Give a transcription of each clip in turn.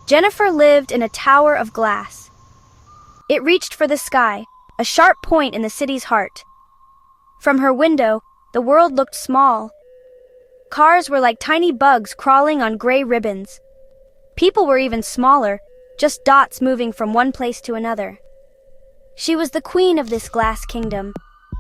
Jennifer lived in a tower of glass. It reached for the sky, a sharp point in the city's heart. From her window, the world looked small. Cars were like tiny bugs crawling on gray ribbons. People were even smaller, just dots moving from one place to another. She was the queen of this glass kingdom.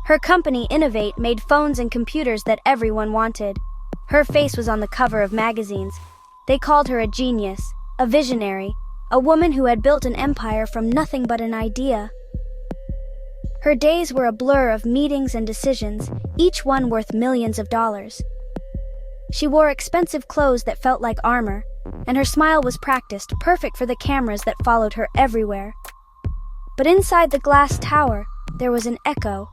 Her company, Innovate, made phones and computers that everyone wanted. Her face was on the cover of magazines. They called her a genius, a visionary, a woman who had built an empire from nothing but an idea. Her days were a blur of meetings and decisions, each one worth millions of dollars. She wore expensive clothes that felt like armor, and her smile was practiced, perfect for the cameras that followed her everywhere. But inside the glass tower, there was an echo.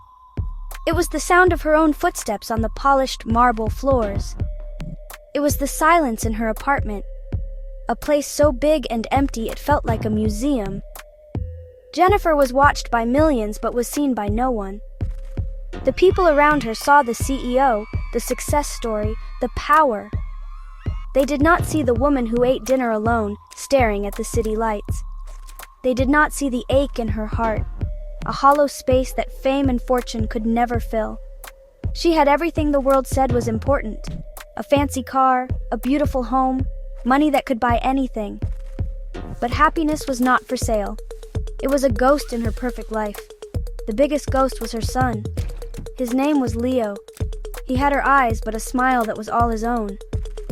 It was the sound of her own footsteps on the polished marble floors. It was the silence in her apartment, a place so big and empty it felt like a museum. Jennifer was watched by millions but was seen by no one. The people around her saw the CEO, the success story, the power. They did not see the woman who ate dinner alone, staring at the city lights. They did not see the ache in her heart, a hollow space that fame and fortune could never fill. She had everything the world said was important: a fancy car, a beautiful home, money that could buy anything. But happiness was not for sale. It was a ghost in her perfect life. The biggest ghost was her son. His name was Leo. He had her eyes, but a smile that was all his own.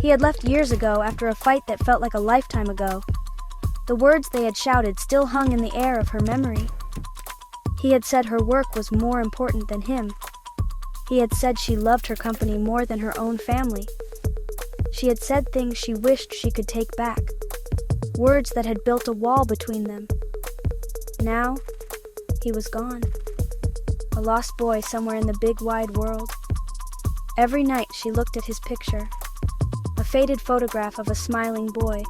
He had left years ago after a fight that felt like a lifetime ago. The words they had shouted still hung in the air of her memory. He had said her work was more important than him. He had said she loved her company more than her own family. She had said things she wished she could take back, words that had built a wall between them. Now, he was gone, a lost boy somewhere in the big wide world. Every night she looked at his picture, a faded photograph of a smiling boy,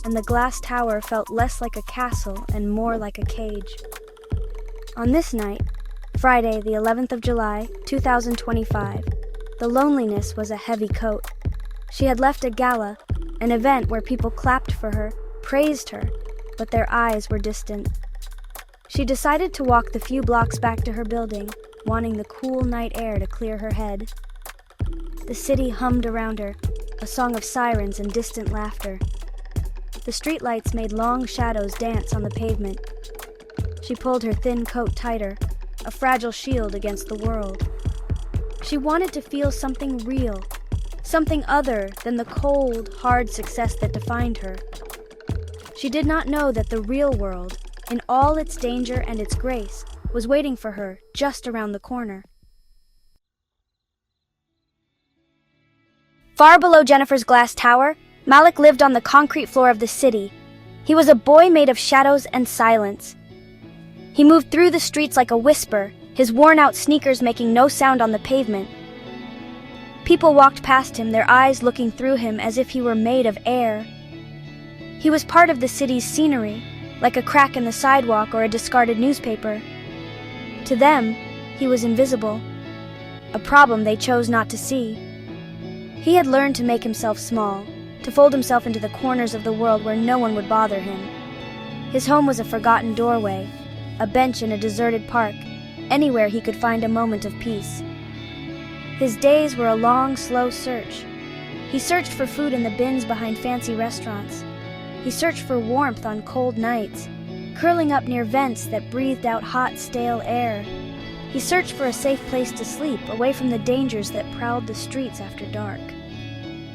and the glass tower felt less like a castle and more like a cage. On this night, Friday, the 11th of July, 2025, the loneliness was a heavy coat. She had left a gala, an event where people clapped for her, praised her, but their eyes were distant. She decided to walk the few blocks back to her building, wanting the cool night air to clear her head. The city hummed around her, a song of sirens and distant laughter. The streetlights made long shadows dance on the pavement. She pulled her thin coat tighter, a fragile shield against the world. She wanted to feel something real, something other than the cold, hard success that defined her. She did not know that the real world, in all its danger and its grace, was waiting for her just around the corner. Far below Jennifer's glass tower, Malik lived on the concrete floor of the city. He was a boy made of shadows and silence. He moved through the streets like a whisper, his worn-out sneakers making no sound on the pavement. People walked past him, their eyes looking through him as if he were made of air. He was part of the city's scenery, like a crack in the sidewalk or a discarded newspaper. To them, he was invisible, a problem they chose not to see. He had learned to make himself small, to fold himself into the corners of the world where no one would bother him. His home was a forgotten doorway, a bench in a deserted park, anywhere he could find a moment of peace. His days were a long, slow search. He searched for food in the bins behind fancy restaurants. He searched for warmth on cold nights, curling up near vents that breathed out hot, stale air. He searched for a safe place to sleep, away from the dangers that prowled the streets after dark.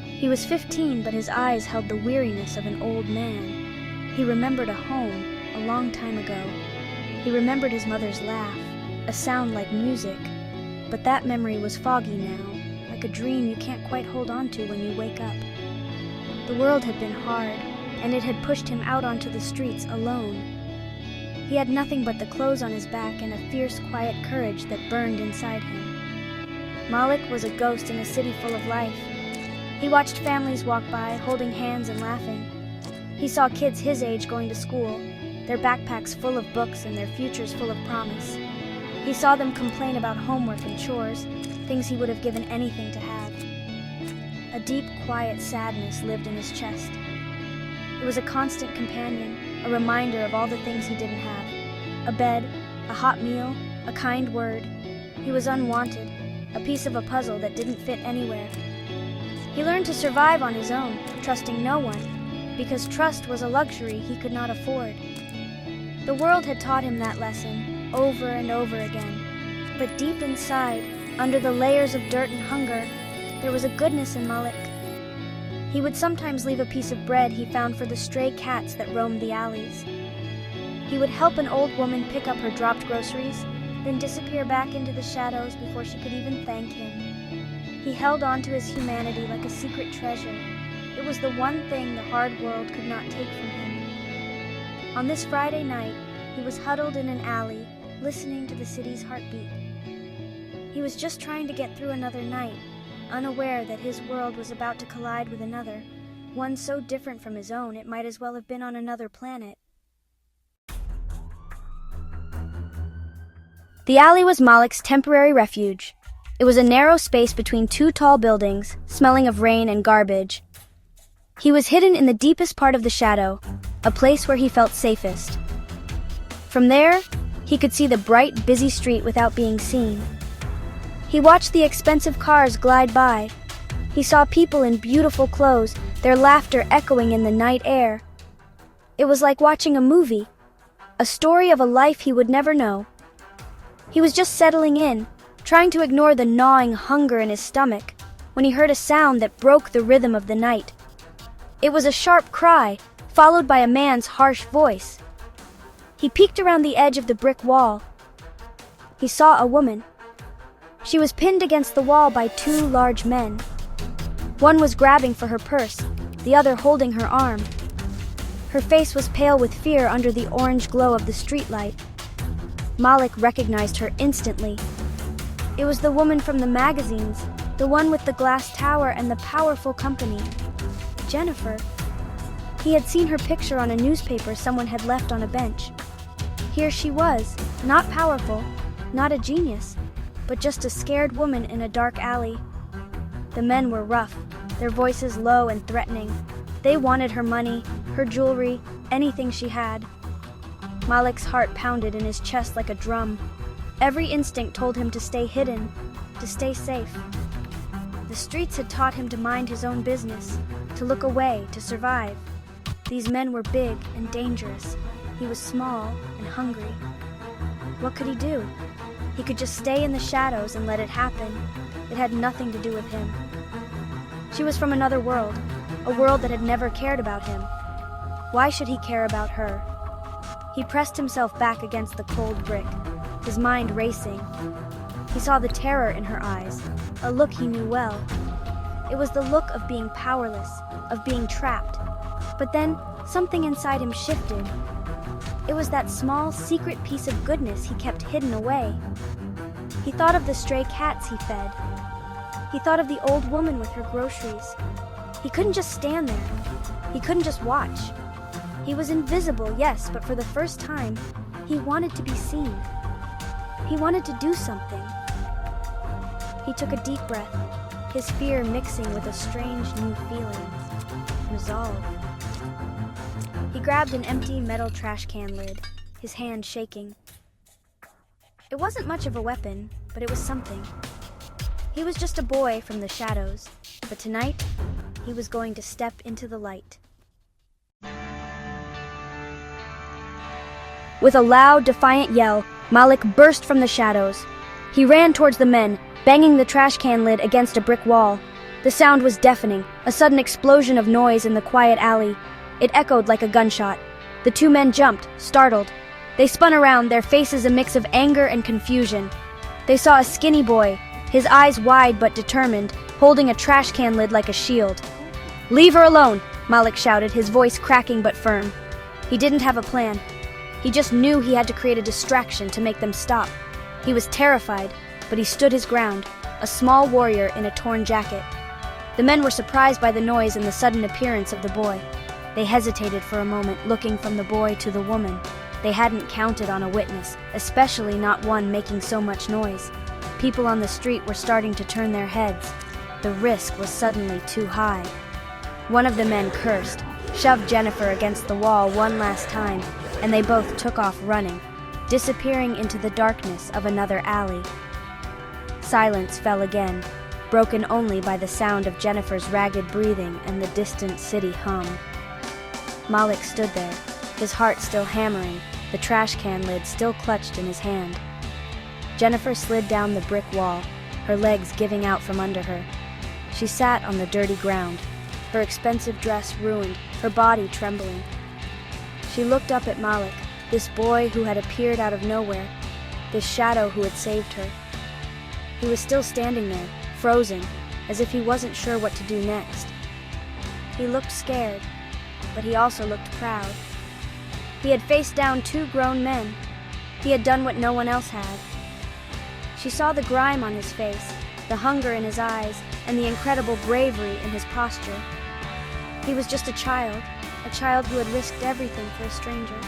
He was 15, but his eyes held the weariness of an old man. He remembered a home a long time ago. He remembered his mother's laugh, a sound like music. But that memory was foggy now, like a dream you can't quite hold on to when you wake up. The world had been hard, and it had pushed him out onto the streets alone. He had nothing but the clothes on his back and a fierce, quiet courage that burned inside him. Malik was a ghost in a city full of life. He watched families walk by, holding hands and laughing. He saw kids his age going to school, their backpacks full of books and their futures full of promise. He saw them complain about homework and chores, things he would have given anything to have. A deep, quiet sadness lived in his chest. It was a constant companion, a reminder of all the things he didn't have. A bed, a hot meal, a kind word. He was unwanted, a piece of a puzzle that didn't fit anywhere. He learned to survive on his own, trusting no one, because trust was a luxury he could not afford. The world had taught him that lesson, over and over again. But deep inside, under the layers of dirt and hunger, there was a goodness in Malik. He would sometimes leave a piece of bread he found for the stray cats that roamed the alleys. He would help an old woman pick up her dropped groceries, then disappear back into the shadows before she could even thank him. He held on to his humanity like a secret treasure. It was the one thing the hard world could not take from him. On this Friday night, he was huddled in an alley, listening to the city's heartbeat. He was just trying to get through another night, unaware that his world was about to collide with another, one so different from his own it might as well have been on another planet. The alley was Malik's temporary refuge. It was a narrow space between two tall buildings, smelling of rain and garbage. He was hidden in the deepest part of the shadow, a place where he felt safest. From there, he could see the bright, busy street without being seen. He watched the expensive cars glide by. He saw people in beautiful clothes, their laughter echoing in the night air. It was like watching a movie, a story of a life he would never know. He was just settling in, trying to ignore the gnawing hunger in his stomach, when he heard a sound that broke the rhythm of the night. It was a sharp cry, followed by a man's harsh voice. He peeked around the edge of the brick wall. He saw a woman. She was pinned against the wall by two large men. One was grabbing for her purse, the other holding her arm. Her face was pale with fear under the orange glow of the streetlight. Malik recognized her instantly. It was the woman from the magazines, the one with the glass tower and the powerful company. Jennifer. He had seen her picture on a newspaper someone had left on a bench. Here she was, not powerful, not a genius, but just a scared woman in a dark alley. The men were rough, their voices low and threatening. They wanted her money, her jewelry, anything she had. Malik's heart pounded in his chest like a drum. Every instinct told him to stay hidden, to stay safe. The streets had taught him to mind his own business, to look away, to survive. These men were big and dangerous. He was small and hungry. What could he do? He could just stay in the shadows and let it happen. It had nothing to do with him. She was from another world, a world that had never cared about him. Why should he care about her? He pressed himself back against the cold brick, his mind racing. He saw the terror in her eyes, a look he knew well. It was the look of being powerless, of being trapped. But then, something inside him shifted. It was that small, secret piece of goodness he kept hidden away. He thought of the stray cats he fed. He thought of the old woman with her groceries. He couldn't just stand there. He couldn't just watch. He was invisible, yes, but for the first time, he wanted to be seen. He wanted to do something. He took a deep breath, his fear mixing with a strange new feeling. Resolve. He grabbed an empty metal trash can lid, his hand shaking. It wasn't much of a weapon, but it was something. He was just a boy from the shadows, but tonight, he was going to step into the light. With a loud, defiant yell, Malik burst from the shadows. He ran towards the men, banging the trash can lid against a brick wall. The sound was deafening, a sudden explosion of noise in the quiet alley. It echoed like a gunshot. The two men jumped, startled. They spun around, their faces a mix of anger and confusion. They saw a skinny boy, his eyes wide but determined, holding a trash can lid like a shield. "Leave her alone," Malik shouted, his voice cracking but firm. He didn't have a plan. He just knew he had to create a distraction to make them stop. He was terrified, but he stood his ground, a small warrior in a torn jacket. The men were surprised by the noise and the sudden appearance of the boy. They hesitated for a moment, looking from the boy to the woman. They hadn't counted on a witness, especially not one making so much noise. People on the street were starting to turn their heads. The risk was suddenly too high. One of the men cursed. shoved Jennifer against the wall one last time, and they both took off running, disappearing into the darkness of another alley. Silence fell again, broken only by the sound of Jennifer's ragged breathing and the distant city hum. Malik stood there, his heart still hammering, the trash can lid still clutched in his hand. Jennifer slid down the brick wall, her legs giving out from under her. She sat on the dirty ground, her expensive dress ruined, her body trembling. She looked up at Malik, this boy who had appeared out of nowhere, this shadow who had saved her. He was still standing there, frozen, as if he wasn't sure what to do next. He looked scared, but he also looked proud. He had faced down two grown men. He had done what no one else had. She saw the grime on his face, the hunger in his eyes, and the incredible bravery in his posture. He was just a child who had risked everything for a stranger.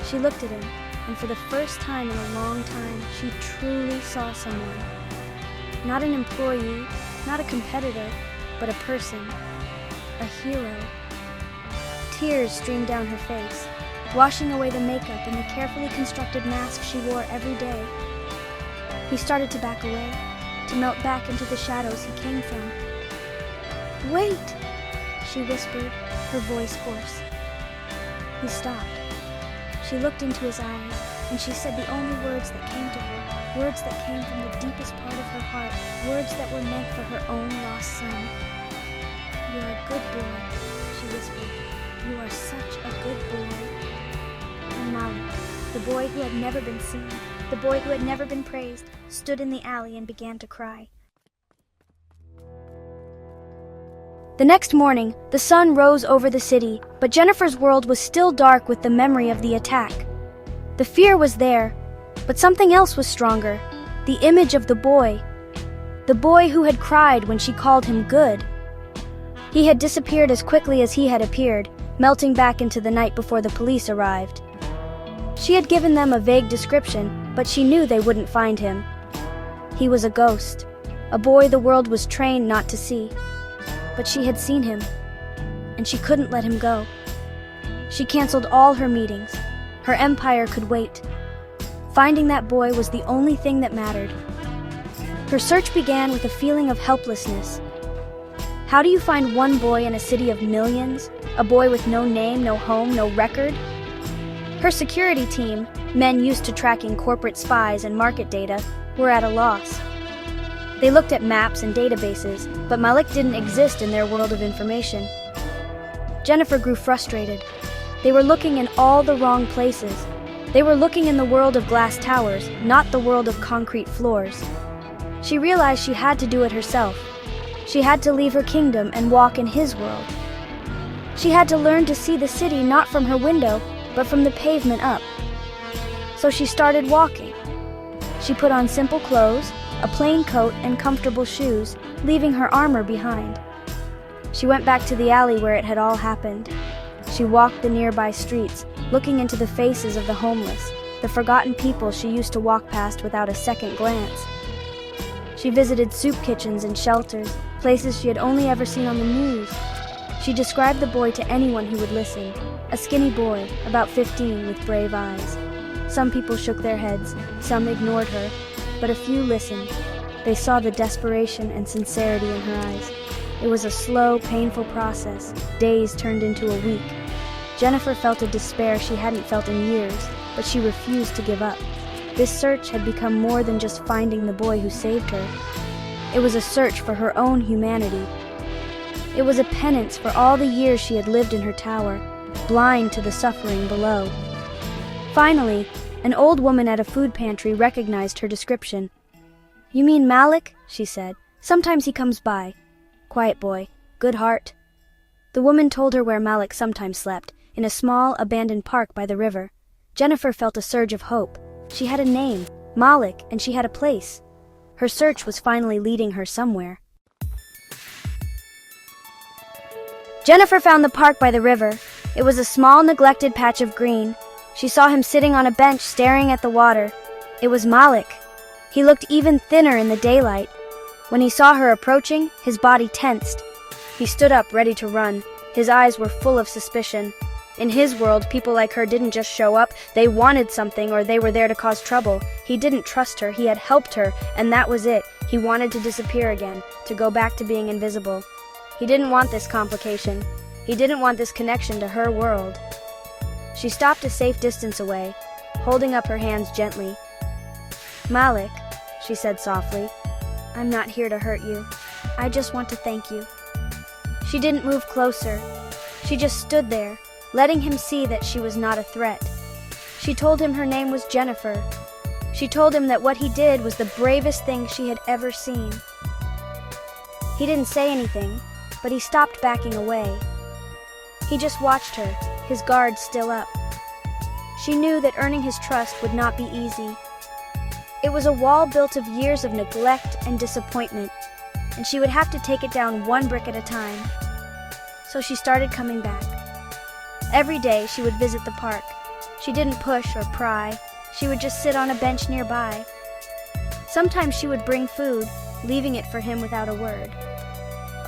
She looked at him, and for the first time in a long time, she truly saw someone. Not an employee, not a competitor, but a person, a hero. Tears streamed down her face, washing away the makeup and the carefully constructed mask she wore every day. He started to back away, to melt back into the shadows he came from. "Wait!" she whispered, her voice hoarse. He stopped. She looked into his eyes, and she said the only words that came to her, words that came from the deepest part of her heart, words that were meant for her own lost son. "You're a good boy," she whispered. "You are such a good boy." And Malik, the boy who had never been seen, the boy who had never been praised, stood in the alley and began to cry. The next morning, the sun rose over the city, but Jennifer's world was still dark with the memory of the attack. The fear was there, but something else was stronger, the image of the boy who had cried when she called him good. He had disappeared as quickly as he had appeared, melting back into the night before the police arrived. She had given them a vague description, but she knew they wouldn't find him. He was a ghost, a boy the world was trained not to see. But she had seen him, and she couldn't let him go. She canceled all her meetings. Her empire could wait. Finding that boy was the only thing that mattered. Her search began with a feeling of helplessness. How do you find one boy in a city of millions? A boy with no name, no home, no record? Her security team, men used to tracking corporate spies and market data, were at a loss. They looked at maps and databases, but Malik didn't exist in their world of information. Jennifer grew frustrated. They were looking in all the wrong places. They were looking in the world of glass towers, not the world of concrete floors. She realized she had to do it herself. She had to leave her kingdom and walk in his world. She had to learn to see the city not from her window, but from the pavement up. So she started walking. She put on simple clothes, a plain coat and comfortable shoes, leaving her armor behind. She went back to the alley where it had all happened. She walked the nearby streets, looking into the faces of the homeless, the forgotten people she used to walk past without a second glance. She visited soup kitchens and shelters, places she had only ever seen on the news. She described the boy to anyone who would listen, a skinny boy, about 15, with brave eyes. Some people shook their heads, some ignored her, but a few listened. They saw the desperation and sincerity in her eyes. It was a slow, painful process. Days turned into a week. Jennifer felt a despair she hadn't felt in years, but she refused to give up. This search had become more than just finding the boy who saved her. It was a search for her own humanity. It was a penance for all the years she had lived in her tower, blind to the suffering below. Finally, an old woman at a food pantry recognized her description. "You mean Malik?" she said. "Sometimes he comes by. Quiet boy, good heart." The woman told her where Malik sometimes slept, in a small, abandoned park by the river. Jennifer felt a surge of hope. She had a name, Malik, and she had a place. Her search was finally leading her somewhere. Jennifer found the park by the river. It was a small, neglected patch of green. She saw him sitting on a bench staring at the water. It was Malik. He looked even thinner in the daylight. When he saw her approaching, his body tensed. He stood up, ready to run. His eyes were full of suspicion. In his world, people like her didn't just show up, they wanted something or they were there to cause trouble. He didn't trust her, he had helped her, and that was it. He wanted to disappear again, to go back to being invisible. He didn't want this complication. He didn't want this connection to her world. She stopped a safe distance away, holding up her hands gently. "Malik," she said softly, "I'm not here to hurt you. I just want to thank you." She didn't move closer. She just stood there, letting him see that she was not a threat. She told him her name was Jennifer. She told him that what he did was the bravest thing she had ever seen. He didn't say anything, but he stopped backing away. He just watched her, his guard still up. She knew that earning his trust would not be easy. It was a wall built of years of neglect and disappointment, and she would have to take it down one brick at a time. So she started coming back. Every day she would visit the park. She didn't push or pry. She would just sit on a bench nearby. Sometimes she would bring food, leaving it for him without a word.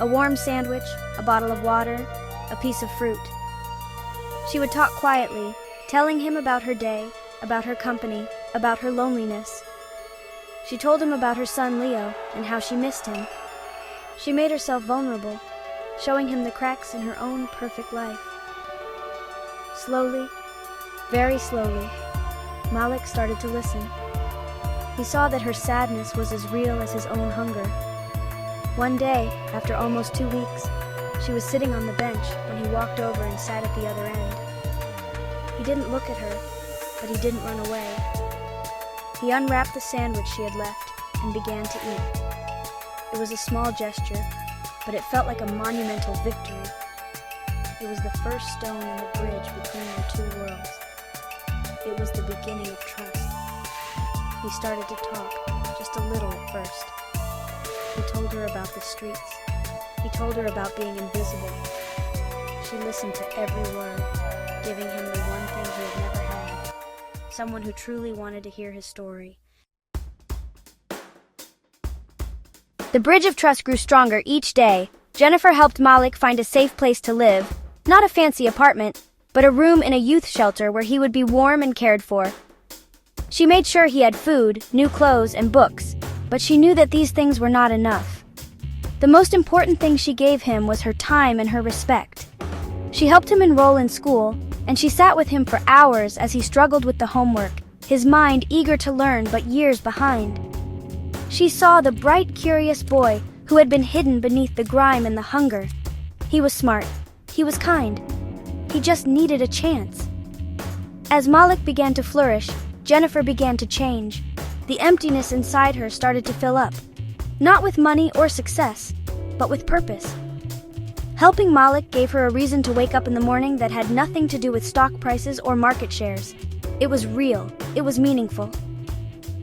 A warm sandwich, a bottle of water, a piece of fruit. She would talk quietly, telling him about her day, about her company, about her loneliness. She told him about her son Leo and how she missed him. She made herself vulnerable, showing him the cracks in her own perfect life. Slowly, very slowly, Malik started to listen. He saw that her sadness was as real as his own hunger. One day, after almost 2 weeks, she was sitting on the bench when he walked over and sat at the other end. He didn't look at her, but he didn't run away. He unwrapped the sandwich she had left and began to eat. It was a small gesture, but it felt like a monumental victory. It was the first stone in the bridge between their two worlds. It was the beginning of trust. He started to talk, just a little at first. He told her about the streets. He told her about being invisible. She listened to every word, giving him the one thing he had never had, someone who truly wanted to hear his story. The bridge of trust grew stronger each day. Jennifer helped Malik find a safe place to live, not a fancy apartment, but a room in a youth shelter where he would be warm and cared for. She made sure he had food, new clothes, and books, but she knew that these things were not enough. The most important thing she gave him was her time and her respect. She helped him enroll in school, and she sat with him for hours as he struggled with the homework, his mind eager to learn but years behind. She saw the bright, curious boy who had been hidden beneath the grime and the hunger. He was smart. He was kind. He just needed a chance. As Malik began to flourish, Jennifer began to change. The emptiness inside her started to fill up, not with money or success, but with purpose. Helping Malik gave her a reason to wake up in the morning that had nothing to do with stock prices or market shares. It was real. It was meaningful.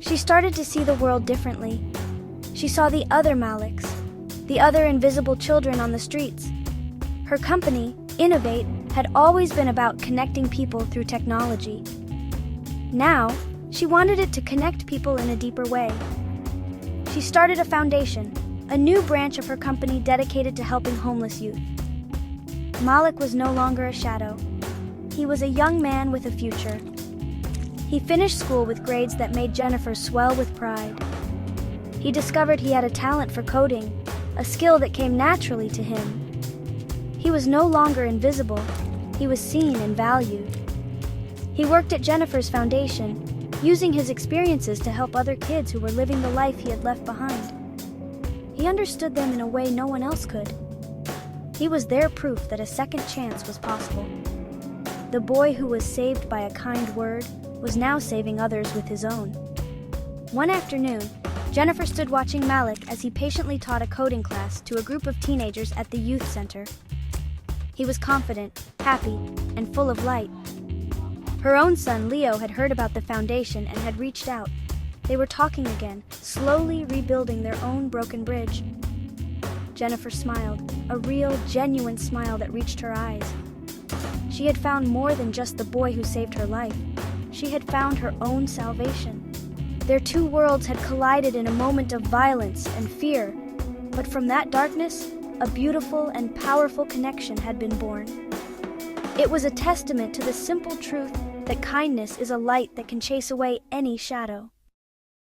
She started to see the world differently. She saw the other Maliks, the other invisible children on the streets. Her company, Innovate, had always been about connecting people through technology. Now, she wanted it to connect people in a deeper way. She started a foundation, a new branch of her company dedicated to helping homeless youth. Malik was no longer a shadow. He was a young man with a future. He finished school with grades that made Jennifer swell with pride. He discovered he had a talent for coding, a skill that came naturally to him. He was no longer invisible. He was seen and valued. He worked at Jennifer's foundation, using his experiences to help other kids who were living the life he had left behind. He understood them in a way no one else could. He was their proof that a second chance was possible. The boy who was saved by a kind word was now saving others with his own. One afternoon, Jennifer stood watching Malik as he patiently taught a coding class to a group of teenagers at the youth center. He was confident, happy, and full of light. Her own son, Leo, had heard about the foundation and had reached out. They were talking again, slowly rebuilding their own broken bridge. Jennifer smiled, a real, genuine smile that reached her eyes. She had found more than just the boy who saved her life. She had found her own salvation. Their two worlds had collided in a moment of violence and fear, but from that darkness, a beautiful and powerful connection had been born. It was a testament to the simple truth that kindness is a light that can chase away any shadow.